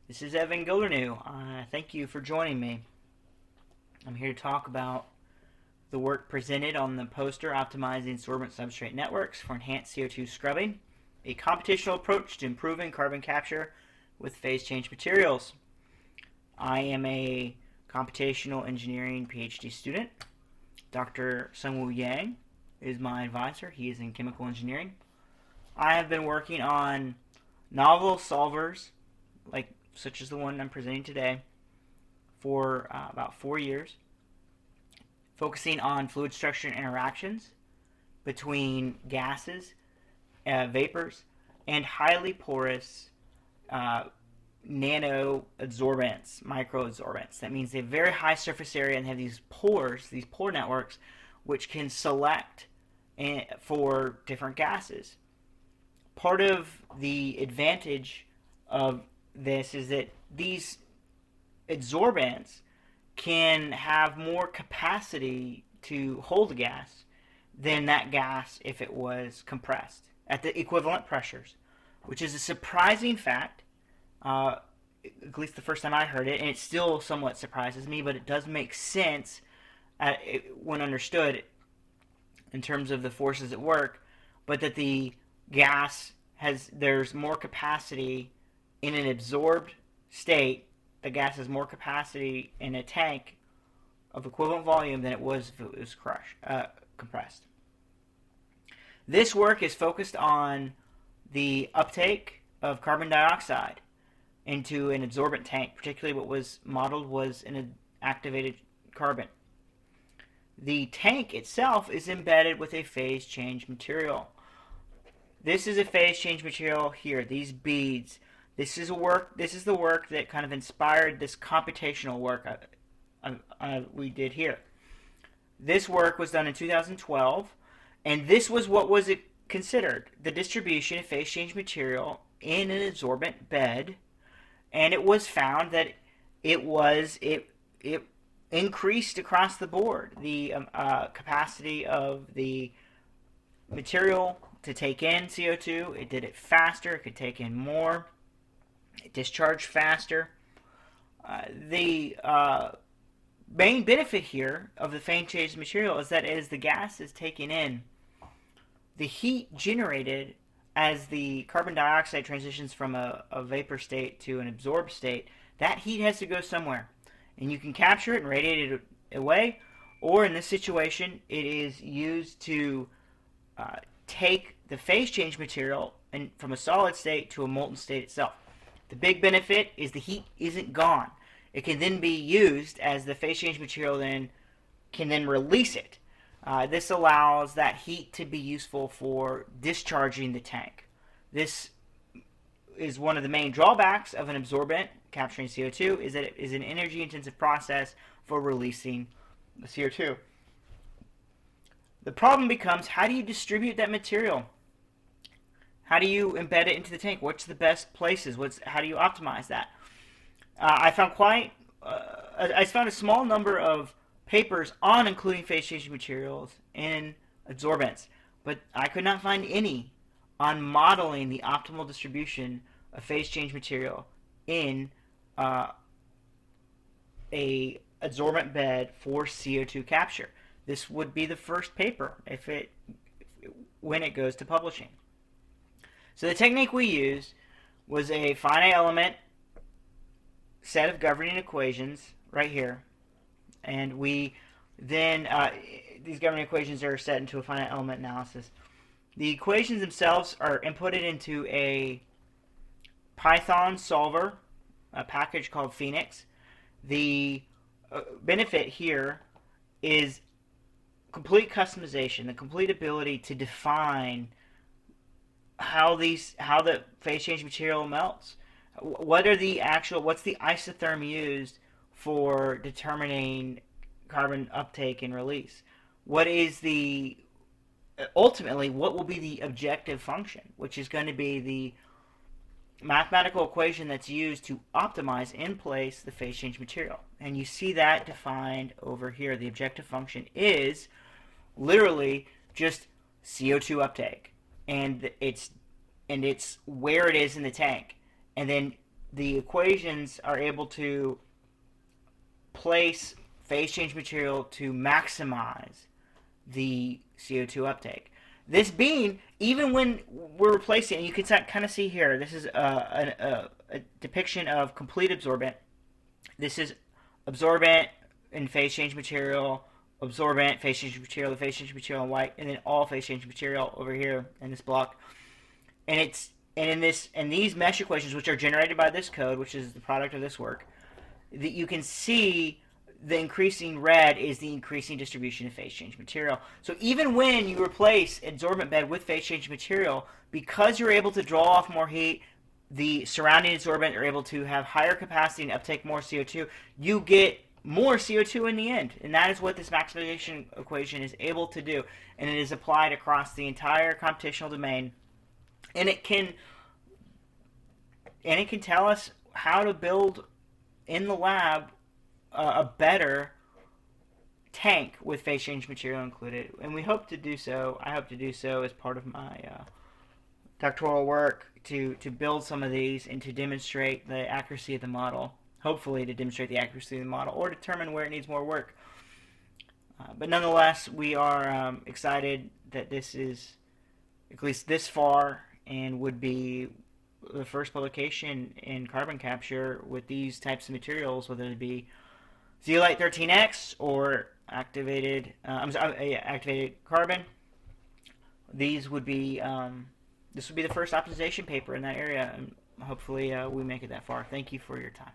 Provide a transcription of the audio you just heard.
This is Evan Gildernew. Thank you for joining me. I'm here to talk about the work presented on the poster Optimizing Sorbent Substrate Networks for Enhanced CO2 Scrubbing, a computational approach to improving carbon capture with phase change materials. I am a computational engineering PhD student. Dr. Sungwoo Yang is my advisor. He is in chemical engineering. I have been working on novel solvers such as the one I'm presenting today for about 4 years, focusing on fluid structure interactions between gases, vapors, and highly porous nano adsorbents, microadsorbents. That means they have very high surface area and have these pores, these pore networks, which can select for different gases. Part of the advantage of this is that these adsorbents can have more capacity to hold a gas than that gas if it was compressed at the equivalent pressures, which is a surprising fact, at least the first time I heard it, and it still somewhat surprises me, but it does make sense when understood in terms of the forces at work, but that the gas there's more capacity in an absorbed state. The gas has more capacity in a tank of equivalent volume than it was if it was compressed. This work is focused on the uptake of carbon dioxide into an absorbent tank. Particularly what was modeled was an activated carbon. The tank itself is embedded with a phase change material. This is a phase change material here, these beads. This is the work that kind of inspired this computational work we did here. This work was done in 2012, and this was what was considered the distribution of phase change material in an absorbent bed, and it was found that it increased across the board the capacity of the material to take in CO2. It did it faster. It could take in more. It discharged faster. The main benefit here of the phase change material is that as the gas is taken in, the heat generated as the carbon dioxide transitions from a vapor state to an absorbed state, that heat has to go somewhere. And you can capture it and radiate it away, or in this situation, it is used to take the phase change material from a solid state to a molten state itself. The big benefit is the heat isn't gone. It can then be used as the phase change material can then release it. This allows that heat to be useful for discharging the tank. This is one of the main drawbacks of an absorbent capturing CO2, is that it is an energy-intensive process for releasing the CO2. The problem becomes, how do you distribute that material? How do you embed it into the tank? What's the best places? How do you optimize that? I found a small number of papers on including phase changing materials in adsorbents, but I could not find any on modeling the optimal distribution of phase change material in a adsorbent bed for CO2 capture. This would be the first paper when it goes to publishing. So the technique we used was a finite element set of governing equations right here, and we then these governing equations are set into a finite element analysis. The equations themselves are inputted into a Python solver, a package called Phoenix. The benefit here is complete customization, the complete ability to define how the phase change material melts. What's the isotherm used for determining carbon uptake and release? Ultimately, what will be the objective function, which is going to be the mathematical equation that's used to optimize in place the phase change material. And you see that defined over here. The objective function is literally just CO2 uptake, and it's where it is in the tank, and then the equations are able to place phase change material to maximize the CO2 uptake. This being, even when we're replacing, and you can kind of see here, this is a depiction of complete absorbent. This is absorbent and phase change material, absorbent, phase change material, the phase change material in white, and then all phase change material over here in this block. And in these mesh equations, which are generated by this code, which is the product of this work, that you can see the increasing red is the increasing distribution of phase change material. So even when you replace adsorbent bed with phase change material, because you're able to draw off more heat, the surrounding adsorbent are able to have higher capacity and uptake more CO2, you get more CO2 in the end. And that is what this maximization equation is able to do. And it is applied across the entire computational domain. And it can tell us how to build in the lab a better tank with phase change material included, and we hope to do so. I hope to do so as part of my doctoral work to build some of these and to demonstrate the accuracy of the model. Hopefully, to demonstrate the accuracy of the model or determine where it needs more work. But nonetheless, we are excited that this is at least this far and would be the first publication in carbon capture with these types of materials, whether it be zeolite 13X or activated carbon. These would be this would be the first optimization paper in that area, and hopefully we make it that far. Thank you for your time.